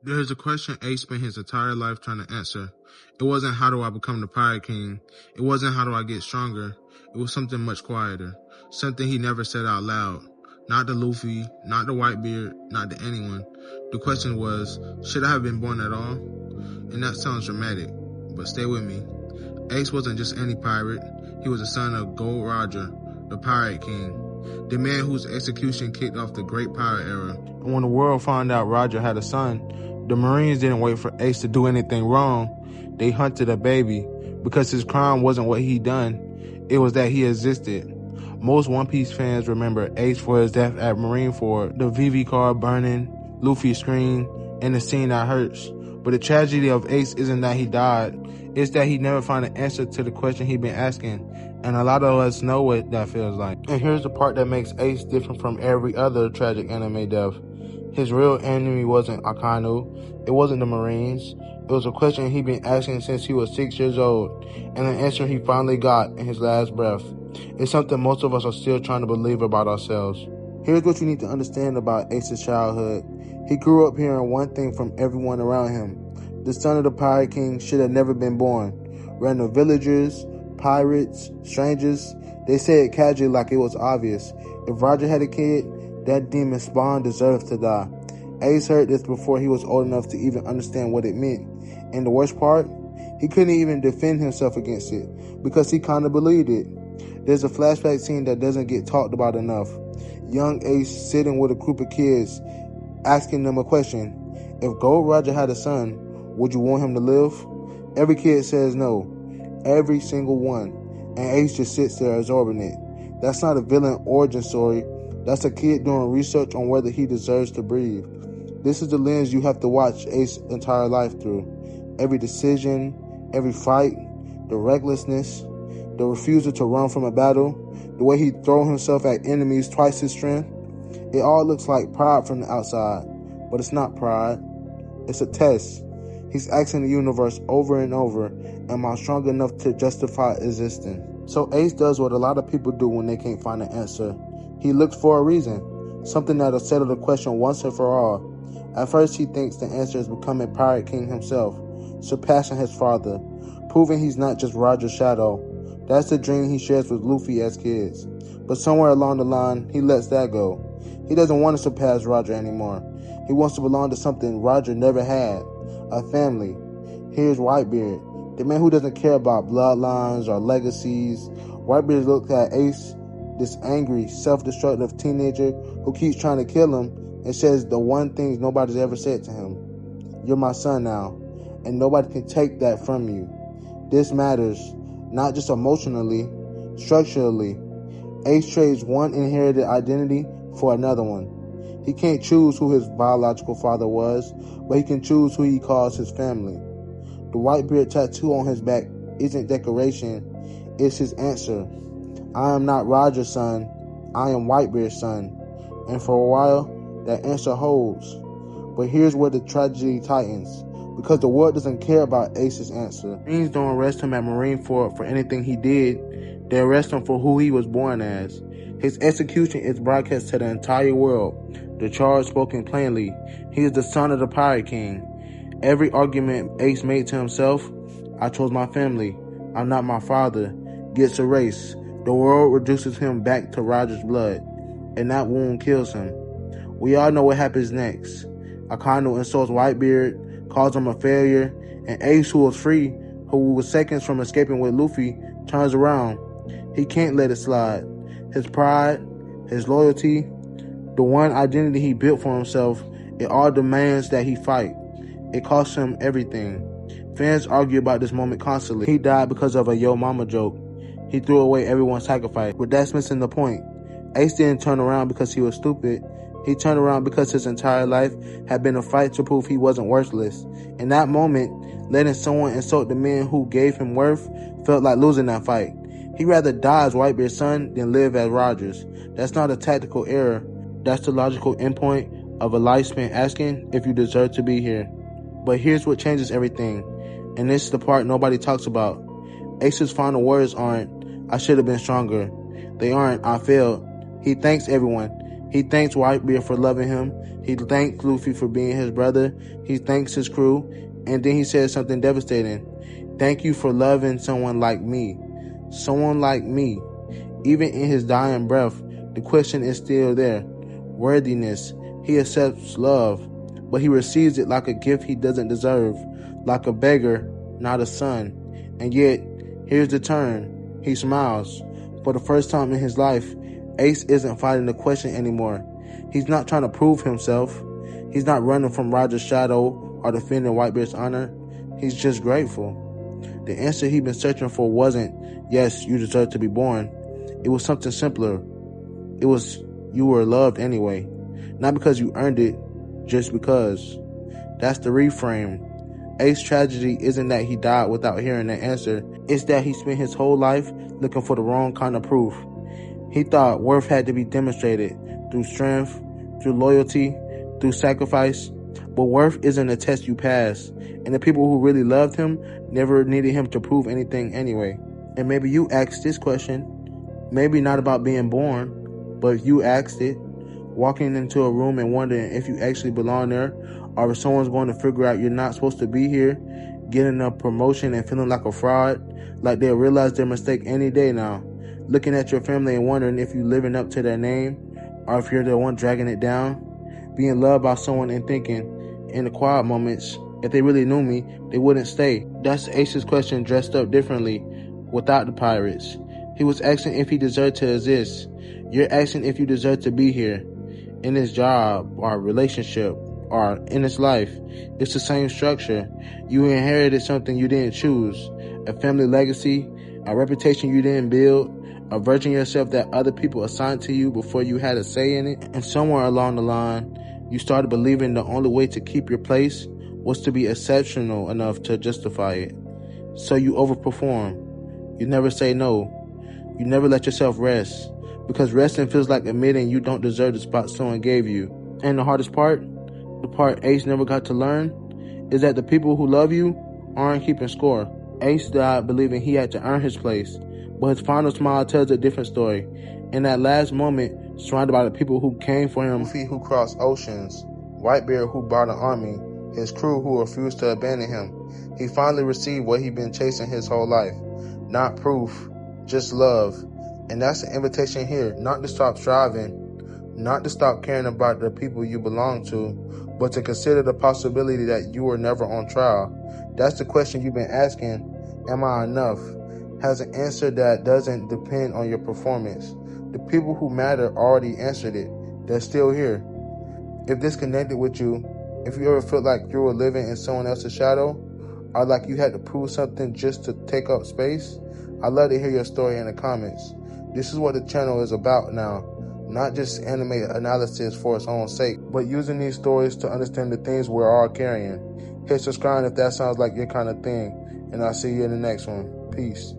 There's a question Ace spent his entire life trying to answer. It wasn't how do I become the Pirate King. It wasn't how do I get stronger. It was something much quieter. Something he never said out loud. Not to Luffy, not to Whitebeard, not to anyone. The question was, should I have been born at all? And that sounds dramatic, but stay with me. Ace wasn't just any pirate. He was the son of Gold Roger, the Pirate King, the man whose execution kicked off the Great Pirate Era. And when the world found out Roger had a son, the Marines didn't wait for Ace to do anything wrong. They hunted a baby because his crime wasn't what he done. It was that he existed. Most One Piece fans remember Ace for his death at Marineford, the VV car burning, Luffy's scream, and the scene that hurts. But the tragedy of Ace isn't that he died. It's that he never found an answer to the question he'd been asking. And a lot of us know what that feels like. And here's the part that makes Ace different from every other tragic anime death. His real enemy wasn't Akainu. It wasn't the Marines. It was a question he'd been asking since he was 6 years old, and an answer he finally got in his last breath. It's something most of us are still trying to believe about ourselves. Here's what you need to understand about Ace's childhood. He grew up hearing one thing from everyone around him. The son of the Pirate King should have never been born. Random villagers, pirates, strangers, they said it casually like it was obvious. If Roger had a kid, that demon spawn deserved to die. Ace heard this before he was old enough to even understand what it meant. And the worst part, he couldn't even defend himself against it because he kind of believed it. There's a flashback scene that doesn't get talked about enough. Young Ace sitting with a group of kids asking them a question. If Gold Roger had a son, would you want him to live? Every kid says no. Every single one. And Ace just sits there absorbing it. That's not a villain origin story. That's a kid doing research on whether he deserves to breathe. This is the lens you have to watch Ace's entire life through. Every decision, every fight, the recklessness, the refusal to run from a battle, the way he throws himself at enemies twice his strength. It all looks like pride from the outside, but it's not pride. It's a test. He's asking the universe over and over, am I strong enough to justify existing? So Ace does what a lot of people do when they can't find an answer. He looks for a reason, something that'll settle the question once and for all. At first he thinks the answer is becoming Pirate King himself, surpassing his father, proving he's not just Roger's shadow. That's the dream he shares with Luffy as kids. But somewhere along the line, he lets that go. He doesn't want to surpass Roger anymore. He wants to belong to something Roger never had, a family. Here's Whitebeard, the man who doesn't care about bloodlines or legacies. Whitebeard looks at Ace, this angry, self-destructive teenager who keeps trying to kill him, and says the one thing nobody's ever said to him. You're my son now, and nobody can take that from you. This matters, not just emotionally, structurally. Ace trades one inherited identity for another one. He can't choose who his biological father was, but he can choose who he calls his family. The Whitebeard tattoo on his back isn't decoration, it's his answer. I am not Roger's son, I am Whitebeard's son. And for a while, that answer holds. But here's where the tragedy tightens. Because the world doesn't care about Ace's answer. Marines don't arrest him at Marineford for anything he did. They arrest him for who he was born as. His execution is broadcast to the entire world. The charge spoken plainly. He is the son of the Pirate King. Every argument Ace made to himself, I chose my family, I'm not my father, gets erased. The world reduces him back to Roger's blood. And that wound kills him. We all know what happens next. Akainu insults Whitebeard, calls him a failure, and Ace, who was free, who was seconds from escaping with Luffy, turns around. He can't let it slide. His pride, his loyalty, the one identity he built for himself, it all demands that he fight. It costs him everything. Fans argue about this moment constantly. He died because of a yo mama joke. He threw away everyone's sacrifice, but that's missing the point. Ace didn't turn around because he was stupid. He turned around because his entire life had been a fight to prove he wasn't worthless. In that moment, letting someone insult the man who gave him worth felt like losing that fight. He'd rather die as Whitebeard's son than live as Roger's. That's not a tactical error. That's the logical endpoint of a life spent asking if you deserve to be here. But here's what changes everything. And this is the part nobody talks about. Ace's final words aren't, I should have been stronger. They aren't, I failed. He thanks everyone. He thanks Whitebeard for loving him. He thanks Luffy for being his brother. He thanks his crew. And then he says something devastating. Thank you for loving someone like me. Someone like me. Even in his dying breath, the question is still there. Worthiness. He accepts love, but he receives it like a gift he doesn't deserve. Like a beggar, not a son. And yet, here's the turn. He smiles. For the first time in his life, Ace isn't fighting the question anymore. He's not trying to prove himself. He's not running from Roger's shadow or defending Whitebeard's honor. He's just grateful. The answer he'd been searching for wasn't, yes, you deserve to be born. It was something simpler. It was, you were loved anyway. Not because you earned it, just because. That's the reframe. Ace's tragedy isn't that he died without hearing that answer. It's that he spent his whole life looking for the wrong kind of proof. He thought worth had to be demonstrated through strength, through loyalty, through sacrifice. But worth isn't a test you pass. And the people who really loved him never needed him to prove anything anyway. And maybe you asked this question. Maybe not about being born, but if you asked it, walking into a room and wondering if you actually belong there, or if someone's going to figure out you're not supposed to be here, getting a promotion and feeling like a fraud, like they'll realize their mistake any day now, looking at your family and wondering if you're living up to their name, or if you're the one dragging it down, being loved by someone and thinking, in the quiet moments, if they really knew me, they wouldn't stay. That's Ace's question dressed up differently, without the pirates. He was asking if he deserved to exist. You're asking if you deserve to be here, in this job, or relationship, or in this life. It's the same structure. You inherited something you didn't choose, a family legacy, a reputation you didn't build, a version of yourself that other people assigned to you before you had a say in it. And somewhere along the line, you started believing the only way to keep your place was to be exceptional enough to justify it. So you overperform. You never say no. You never let yourself rest. Because resting feels like admitting you don't deserve the spot someone gave you. And the hardest part, the part Ace never got to learn, is that the people who love you aren't keeping score. Ace died believing he had to earn his place, but his final smile tells a different story. In that last moment, surrounded by the people who came for him, Luffy who crossed oceans, Whitebeard who brought an army, his crew who refused to abandon him, he finally received what he'd been chasing his whole life. Not proof, just love. And that's the invitation here, not to stop striving, not to stop caring about the people you belong to, but to consider the possibility that you were never on trial. That's the question you've been asking, am I enough? Has an answer that doesn't depend on your performance. The people who matter already answered it. They're still here. If this connected with you, if you ever felt like you were living in someone else's shadow, or like you had to prove something just to take up space, I'd love to hear your story in the comments. This is what the channel is about now. Not just animated analysis for its own sake, but using these stories to understand the things we're all carrying. Hit subscribe if that sounds like your kind of thing, and I'll see you in the next one. Peace.